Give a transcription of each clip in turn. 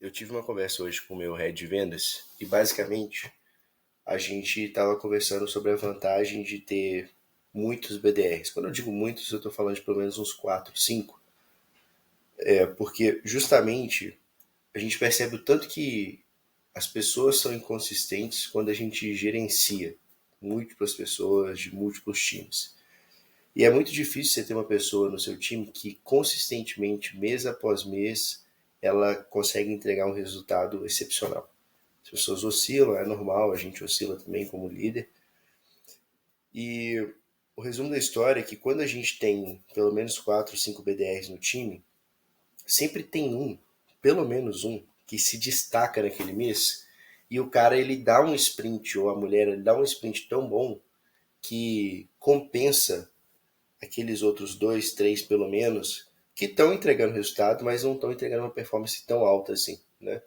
Eu tive uma conversa hoje com o meu head de vendas e basicamente a gente estava conversando sobre a vantagem de ter muitos BDRs. Quando eu digo muitos, eu estou falando de pelo menos uns 4, 5. Porque justamente a gente percebe o tanto que as pessoas são inconsistentes quando a gente gerencia múltiplas pessoas de múltiplos times. E é muito difícil você ter uma pessoa no seu time que consistentemente, mês após mês, ela consegue entregar um resultado excepcional. As pessoas oscilam, é normal, a gente oscila também como líder. E o resumo da história é que quando a gente tem pelo menos 4, 5 BDRs no time, sempre tem um, pelo menos um, que se destaca naquele mês e o cara ele dá um sprint, ou a mulher ele dá um sprint tão bom que compensa aqueles outros 2, 3 pelo menos, que estão entregando resultado, mas não estão entregando uma performance tão alta assim, né?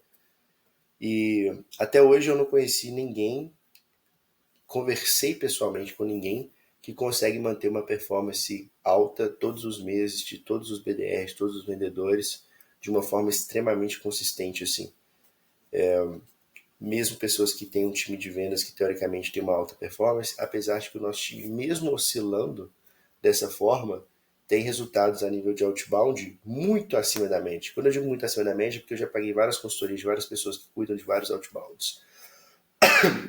E até hoje eu não conheci ninguém, conversei pessoalmente com ninguém que consegue manter uma performance alta todos os meses, de todos os BDRs, todos os vendedores, de uma forma extremamente consistente assim. Mesmo pessoas que têm um time de vendas que teoricamente tem uma alta performance, apesar de que o nosso time, mesmo oscilando dessa forma, tem resultados a nível de outbound muito acima da média. Quando eu digo muito acima da média, é porque eu já paguei várias consultorias de várias pessoas que cuidam de vários outbounds,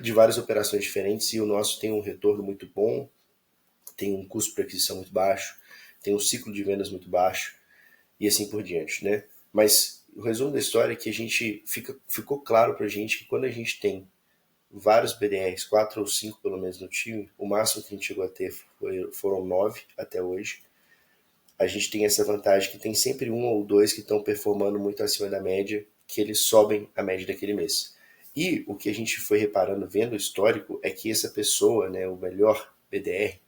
de várias operações diferentes, e o nosso tem um retorno muito bom, tem um custo para aquisição muito baixo, tem um ciclo de vendas muito baixo, e assim por diante, né? Mas o resumo da história é que ficou claro pra gente que quando a gente tem vários BDRs, 4 ou 5 pelo menos no time, o máximo que a gente chegou a ter foram 9 até hoje. A gente tem essa vantagem que tem sempre um ou dois que estão performando muito acima da média, que eles sobem a média daquele mês. E o que a gente foi reparando vendo o histórico é que essa pessoa, né, o melhor BDR,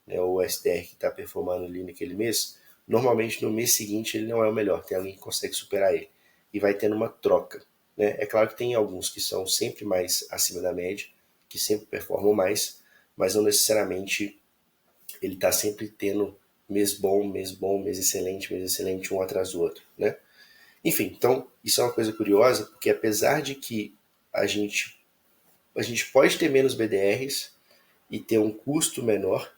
né, ou SDR que está performando ali naquele mês, normalmente no mês seguinte ele não é o melhor, tem alguém que consegue superar ele. E vai tendo uma troca. Né? É claro que tem alguns que são sempre mais acima da média, que sempre performam mais, mas não necessariamente ele está sempre tendo mês bom, mês excelente, um atrás do outro. Né? Enfim, então isso é uma coisa curiosa, porque apesar de que a gente, a gente pode ter menos BDRs e ter um custo menor,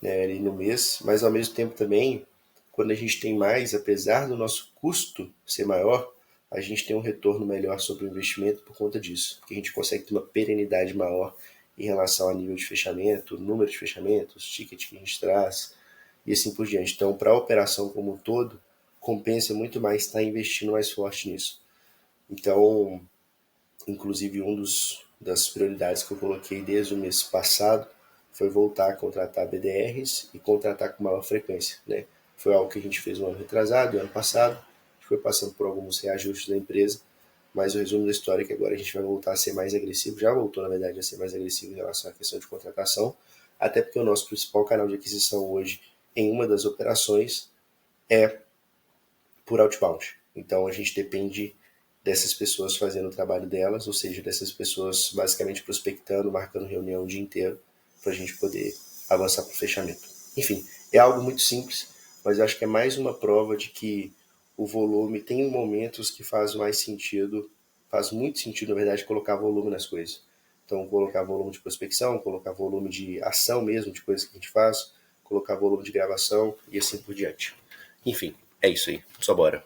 né, ali no mês, mas ao mesmo tempo também, quando a gente tem mais, apesar do nosso custo ser maior, a gente tem um retorno melhor sobre o investimento por conta disso, porque a gente consegue ter uma perenidade maior em relação ao nível de fechamento, número de fechamentos, ticket que a gente traz e assim por diante. Então, para a operação como um todo, compensa muito mais estar investindo mais forte nisso. Então, inclusive das prioridades que eu coloquei desde o mês passado foi voltar a contratar BDRs e contratar com maior frequência. Né? Foi algo que a gente fez no ano retrasado, no ano passado, a gente foi passando por alguns reajustes da empresa, mas o resumo da história é que agora a gente vai voltar a ser mais agressivo, já voltou na verdade a ser mais agressivo em relação à questão de contratação, até porque o nosso principal canal de aquisição hoje em uma das operações é por outbound. Então a gente depende dessas pessoas fazendo o trabalho delas, ou seja, dessas pessoas basicamente prospectando, marcando reunião o dia inteiro para a gente poder avançar para o fechamento. Enfim, é algo muito simples, mas eu acho que é mais uma prova de que o volume tem momentos que faz mais sentido, faz muito sentido, na verdade, colocar volume nas coisas. Então, colocar volume de prospecção, colocar volume de ação mesmo, de coisas que a gente faz, colocar volume de gravação e assim por diante. Enfim, é isso aí. Só bora.